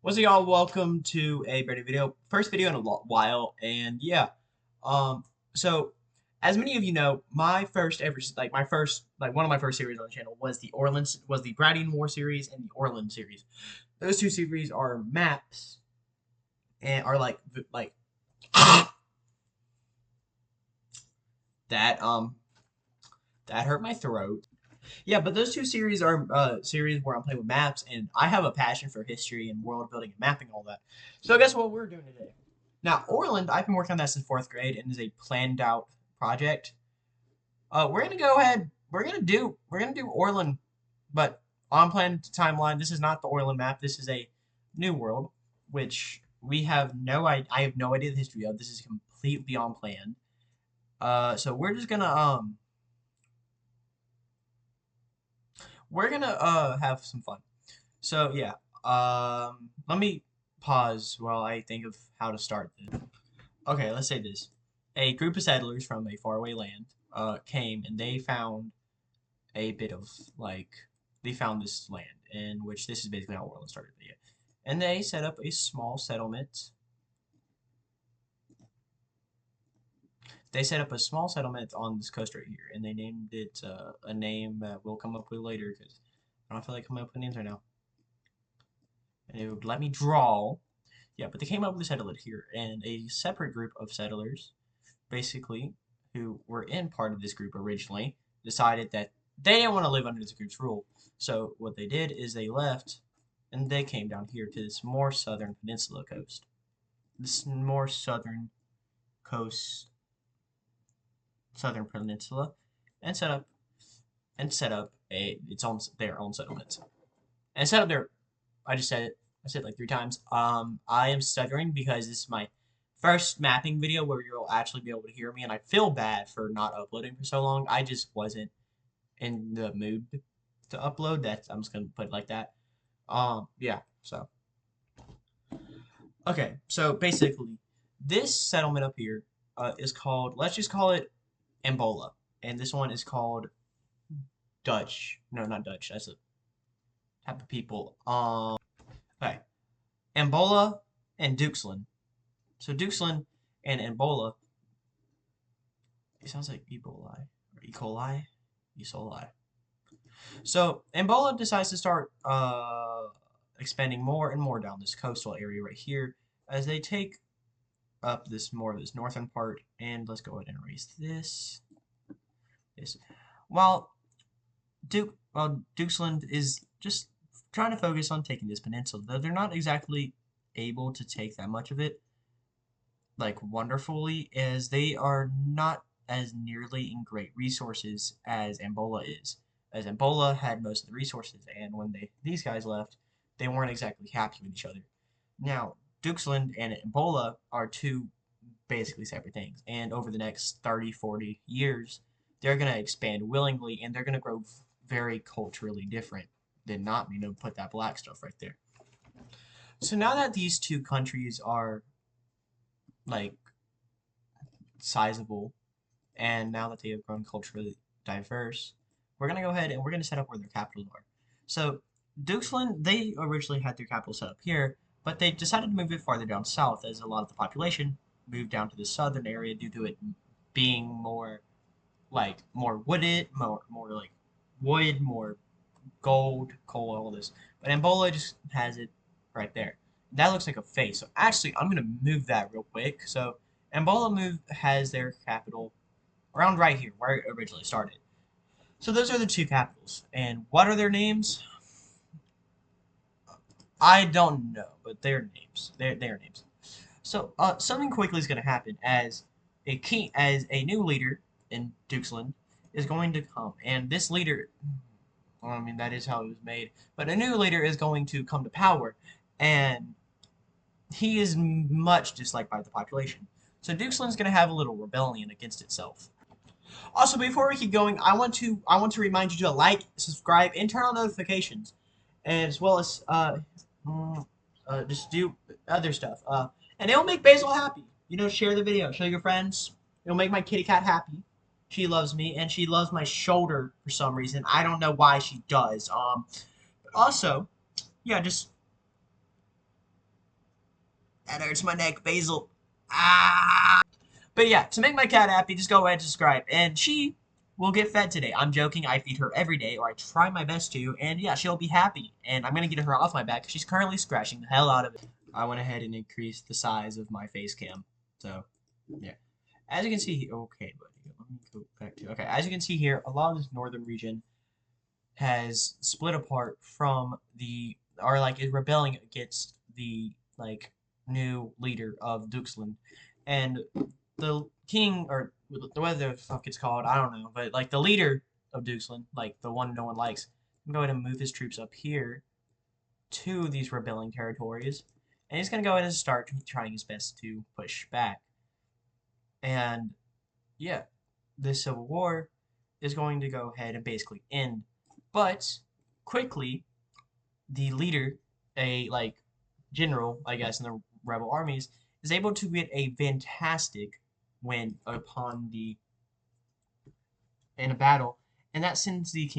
What's up, y'all? Welcome to a brand new video. First video in a while, and yeah. Um, so as many of you know, my first ever, one of my first series on the channel was the Bradian War series and the Orland series. Those two series are maps and are like that that hurt my throat. Yeah, but those two series are series where I'm playing with maps, and I have a passion for history and world building and mapping all that. So guess what we're doing today? Now, Orland, I've been working on that since fourth grade, and is a planned out project. We're gonna go ahead. We're gonna do Orland, but on planned timeline. This is not the Orland map. This is a new world, which we have no I have no idea the history of. This is completely on plan. So we're gonna have some fun. So yeah, let me pause while I think of how to start this. Okay, let's say this. A group of settlers from a faraway land came and they found a bit of they found this land in which this is basically how Orland started. Yeah. And they set up a small settlement. They set up a small settlement on this coast right here, and they named it a name that we'll come up with later because I don't feel like coming up with names right now. And it would let me draw. Yeah, but they came up with a settlement here, and a separate group of settlers, basically, who were in part of this group originally, decided that they didn't want to live under this group's rule. So what they did is they left, and they came down here to this more southern peninsula coast. This more southern coast, southern peninsula, and set up their own settlement. And set up their I just said it. I said it like 3 times. I am stuttering because this is my first mapping video where you'll actually be able to hear me, and I feel bad for not uploading for so long. I just wasn't in the mood to upload. I'm just gonna put it like that. Yeah. So, okay. So basically, this settlement up here is called. Let's just call it Ambola, and this one is called Dutch. No, not Dutch. That's a type of people. Okay. Ambola and Duxland. So Duxland and Ambola. It sounds like Ebola or E. coli, E. coli. So Ambola decides to start expanding more and more down this coastal area right here as they take up this northern part. And let's go ahead and erase this. While Duxland is just trying to focus on taking this peninsula, though they're not exactly able to take that much of it, like wonderfully, as they are not as nearly in great resources as Ambola is. As Ambola had most of the resources, and when these guys left, they weren't exactly happy with each other. Now, Duxland and Ambola are two basically separate things, and over the next 30, 40 years, they're going to expand willingly, and they're going to grow very culturally different than not, put that black stuff right there. So now that these two countries are like sizable, and now that they have grown culturally diverse, we're gonna go ahead and we're gonna set up where their capitals are. So Duxland, they originally had their capital set up here, but they decided to move it farther down south as a lot of the population moved down to the southern area due to it being more wooded, more like wood, more gold, coal, all this. But Ambola just has it right there. That looks like a face. So actually, I'm going to move that real quick. So Ambola has their capital around right here, where it originally started. So those are the two capitals. And what are their names? I don't know, but their names. Their names. So something quickly is going to happen as a new leader in Duxland is going to come, and this leader, I mean, that is how it was made. But a new leader is going to come to power, and he is much disliked by the population. So Duxland's going to have a little rebellion against itself. Also, before we keep going, I want to remind you to like, subscribe, and turn on notifications, as well as just do other stuff. And it'll make Basil happy. Share the video, show your friends. It'll make my kitty cat happy. She loves me, and she loves my shoulder for some reason. I don't know why she does. But also, yeah, just That hurts my neck, Basil. Ah! But yeah, to make my cat happy, just go ahead and subscribe. And she will get fed today. I'm joking. I feed her every day, or I try my best to. And yeah, she'll be happy. And I'm going to get her off my back because she's currently scratching the hell out of it. I went ahead and increased the size of my face cam. So, yeah. As you can see, okay, buddy. Let me go back to, okay, as you can see here, a lot of this northern region has split apart from or like is rebelling against the, like, new leader of Duxland. And the king, or whatever the fuck it's called, I don't know, but like the leader of Duxland, like the one no one likes, can go ahead and move his troops up here to these rebelling territories, and he's gonna go ahead and start trying his best to push back. And yeah, this civil war is going to go ahead and basically end. But quickly, the leader, a like general, I guess, in the rebel armies, is able to get a fantastic win upon in a battle, and that sends the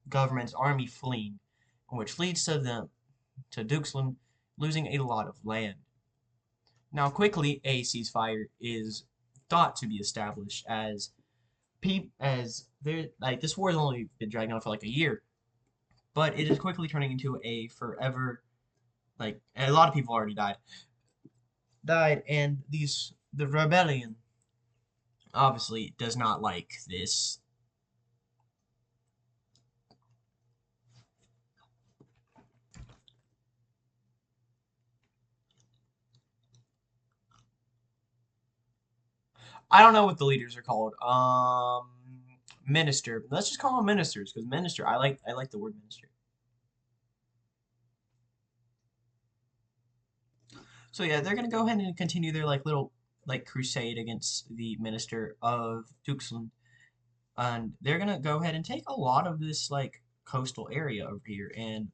government's army fleeing, which leads to Duxland losing a lot of land. Now, quickly, a ceasefire is thought to be established as there, like, this war has only been dragging on for like a year, but it is quickly turning into a forever, like, and a lot of people already died, and the rebellion obviously does not like this. I don't know what the leaders are called. Minister. Let's just call them ministers, because minister, I like the word minister. So yeah, they're gonna go ahead and continue their like little like crusade against the minister of Duxland, and they're gonna go ahead and take a lot of this like coastal area over here, and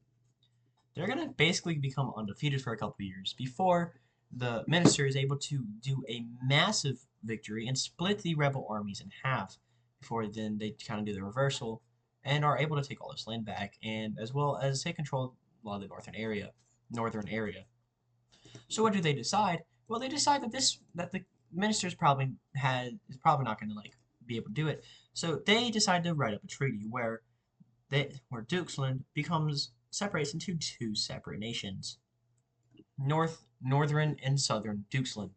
they're gonna basically become undefeated for a couple years before the minister is able to do a massive victory and split the rebel armies in half. Before then, they kind of do the reversal and are able to take all this land back, and as well as take control of a lot of the northern area. So what do they decide? Well, they decide that the minister's is probably not going to like be able to do it. So they decide to write up a treaty where Duxland separates into two separate nations, northern and southern Duxland,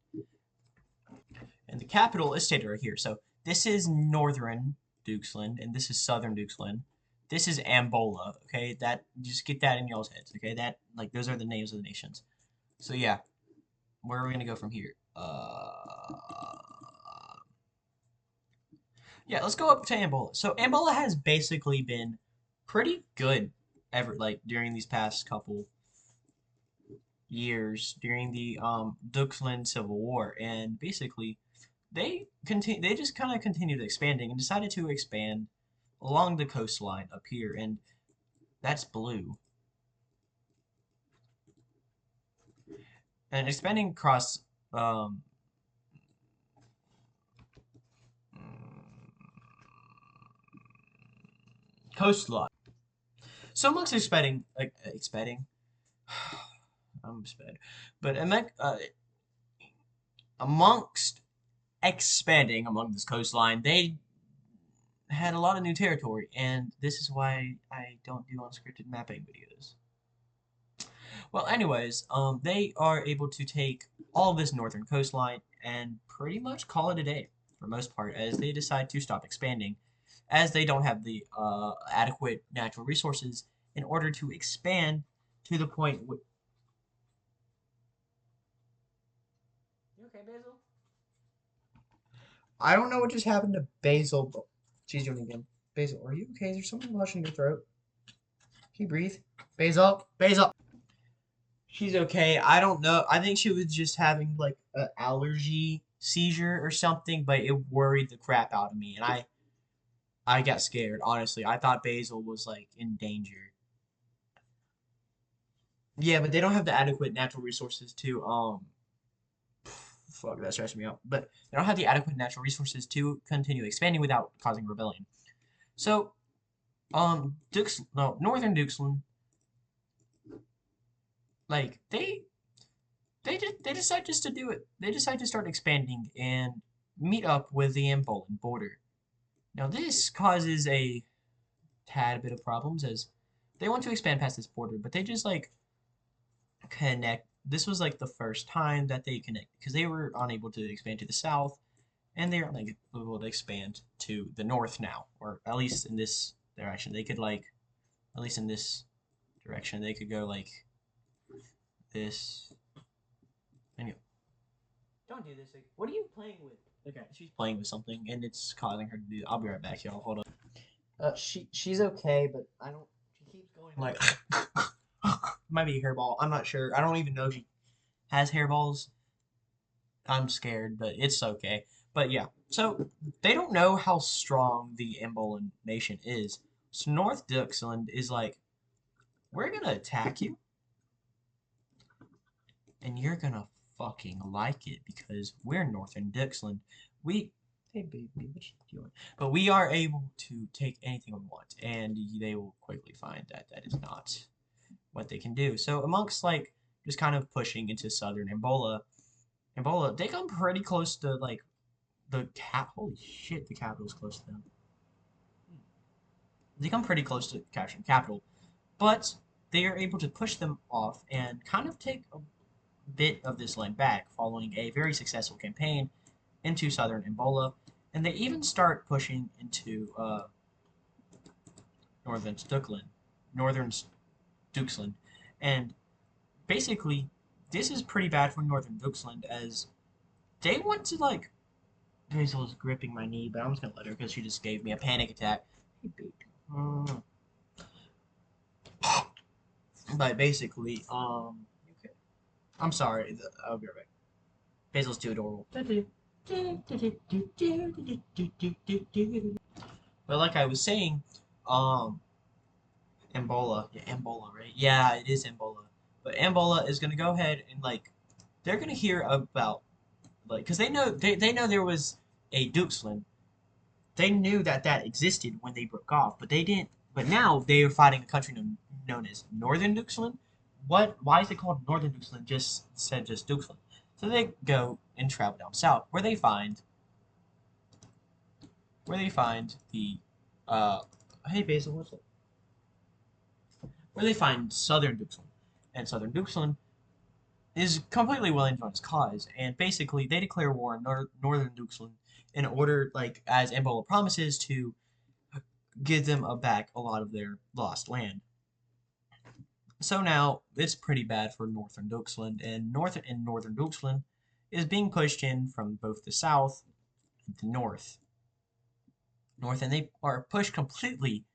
and the capital is stated right here. So this is northern Duxland, and this is southern Duxland. This is Ambola. Okay, that just get that in y'all's heads. Okay, that like those are the names of the nations. So yeah, where are we gonna go from here? Yeah, let's go up to Ambola. So Ambola has basically been pretty good during these past couple years during the Duxland Civil War, and basically they just kind of continued expanding and decided to expand along the coastline up here, and that's blue. And expanding across coastline. So amongst expanding, I'm sped, but amongst expanding along this coastline, they had a lot of new territory, and this is why I don't do unscripted mapping videos. Well, anyways, they are able to take all of this northern coastline and pretty much call it a day for most part, as they decide to stop expanding, as they don't have the adequate natural resources in order to expand to the point. You okay, Basil? I don't know what just happened to Basil, but she's doing it again. Basil, are you okay? Is there something washing your throat? Can you breathe? Basil? Basil! She's okay. I don't know. I think she was just having like an allergy seizure or something, but it worried the crap out of me, and I got scared. Honestly, I thought Basil was like in danger. Yeah, but they don't have the adequate natural resources to fuck, that stressed me out. But they don't have the adequate natural resources to continue expanding without causing rebellion. So, Northern Duxland, like they decide just to do it. They decide to start expanding and meet up with the Ambolan border. Now this causes a tad bit of problems as they want to expand past this border, but they just like connect. This was like the first time that they connect because they were unable to expand to the south, and they're like able to expand to the north now, or at least in this direction. They could like, at least in this direction, they could go like this. Anyway, don't do this. Like, what are you playing with? Okay, she's playing with something, and it's causing her to do. I'll be right back, y'all. Hold on. She's okay, but I don't. She keeps going like. Might be a hairball. I'm not sure. I don't even know if she has hairballs. I'm scared, but it's okay. But yeah, so they don't know how strong the Ambolan nation is. So North Duxland is like, we're gonna attack you, and you're gonna fucking like it because we're Northern Duxland. We, hey baby, what you doing? But we are able to take anything we want, and they will quickly find that that is not what they can do. So amongst like just kind of pushing into southern Ambola, they come pretty close to like the cap. Holy shit, the capital's close to them. They come pretty close to capturing capital, but they are able to push them off and kind of take a bit of this land back following a very successful campaign into southern Ambola, and they even start pushing into northern Stukland, northern Duxland, and basically this is pretty bad for northern Duxland as they want to like. Hazel's gripping my knee, but I'm just gonna let her because she just gave me a panic attack. Hey, baby. Mm. But basically, okay. I'm sorry. I'll be right back. Basil's too adorable. But like I was saying, um, Ambola. Yeah, Ambola, right? Yeah, it is Ambola. But Ambola is gonna go ahead and like, they're gonna hear about like, cause they know there was a Duxland. They knew that that existed when they broke off, but they didn't. But now they are fighting a country known as Northern Duxland. What? Why is it called Northern Duxland? Just Duxland. So they go and travel down south, where they find the, uh, hey Basil, what's up? Where they find Southern Duxland, and Southern Duxland is completely willing to join his cause, and basically they declare war on Northern Duxland in order, like as Ambola promises, to give them back a lot of their lost land. So now it's pretty bad for Northern Duxland, and Northern Duxland is being pushed in from both the south and the north, and they are pushed completely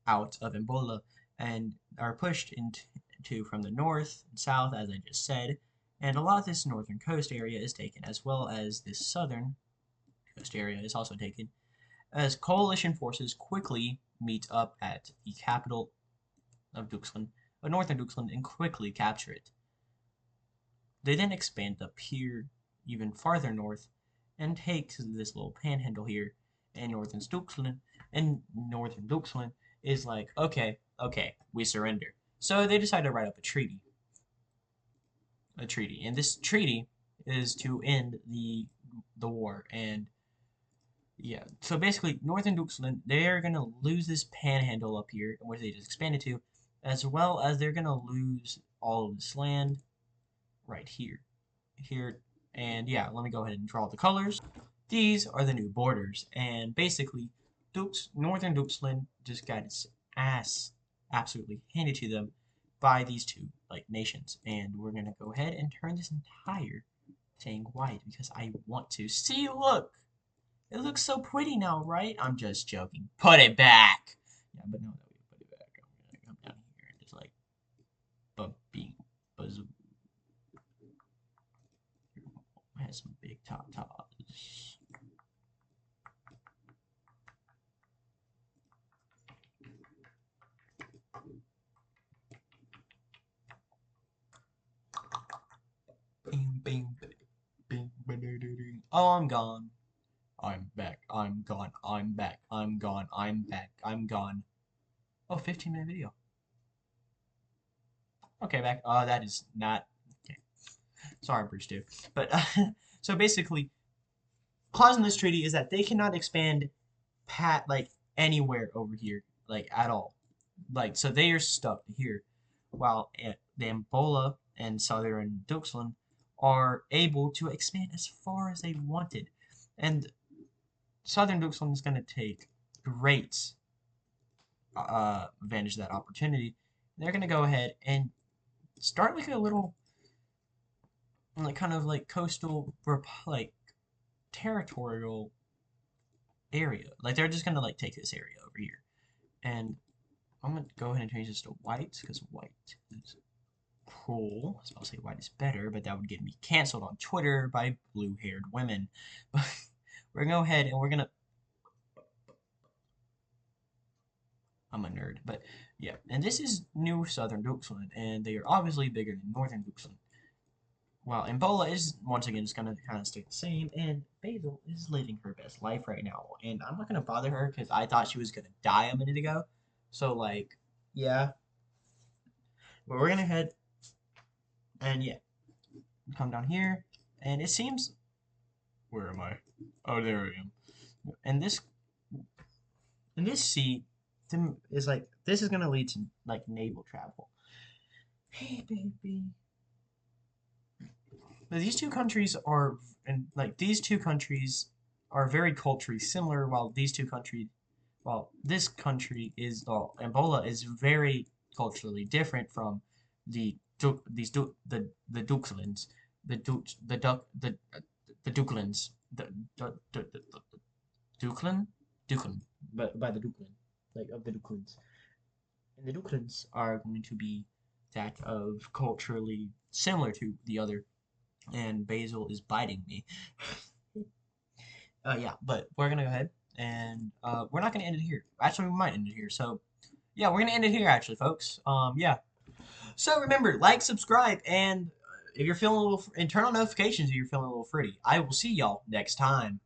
out of Ambola and are pushed into from the north and south, as I just said, and a lot of this northern coast area is taken, as well as this southern coast area is also taken, as coalition forces quickly meet up at the capital of Duxland, northern Duxland, and quickly capture it. They then expand up here even farther north and take this little panhandle here in northern Duxland, and northern Duxland is like, okay, we surrender. So they decide to write up a treaty. And this treaty is to end the war. And yeah, so basically, Northern Duxland, they're gonna lose this panhandle up here, where they just expanded to, as well as they're gonna lose all of this land right here, and yeah, let me go ahead and draw the colors. These are the new borders, and basically, Northern Duxland just got its ass absolutely handed to them by these two like nations, and we're gonna go ahead and turn this entire thing white because I want to. See, look. It looks so pretty now, right? I'm just joking. Put it back. Yeah, but no, that we put it back. I'm gonna come down here and just like, being buzz. Has some big tatas. Bing, bing, bing, bing, oh, I'm gone. I'm back. I'm gone. I'm back. I'm gone. I'm back. I'm gone. Oh, 15-minute video. Okay, back. That is not. Okay. Sorry, Bruce, too. But so basically, clause in this treaty is that they cannot expand like anywhere over here, like at all. Like so, they are stuck here, while the Ambola and southern Duxland are able to expand as far as they wanted, and southern Duxland is going to take great advantage of that opportunity. They're going to go ahead and start like a little, like kind of like coastal, like territorial area. Like they're just gonna like take this area over here, and I'm gonna go ahead and change this to white because white is cool. I was about to say white is better, but that would get me canceled on Twitter by blue-haired women. But we're gonna go ahead and we're gonna. I'm a nerd, but yeah. And this is New Southern Duxland, and they are obviously bigger than Northern Duxland. Well, Ebola is once again just gonna kind of stay the same, and Basil is living her best life right now. And I'm not gonna bother her because I thought she was gonna die a minute ago. So like, yeah. But we're gonna head and yeah, come down here, and it seems. Where am I? Oh, there I am. And this sea is like this is gonna lead to like naval travel. Hey, baby. But these two countries are, and like these two countries are very culturally similar, while this country is, well, Angola is very culturally different from the Dukelands, the Dukelands, the Dukeland, Dukeland, but by the Dukeland, like of the Dukelands, and the Dukelands are going to be that of culturally similar to the other, and Basil is biting me. Yeah, but we're gonna go ahead and we're not gonna end it here. Actually, we might end it here. So yeah, we're gonna end it here, actually, folks. Yeah. So remember, like, subscribe, and if you're feeling a little, and turn on notifications if you're feeling a little fruity. I will see y'all next time.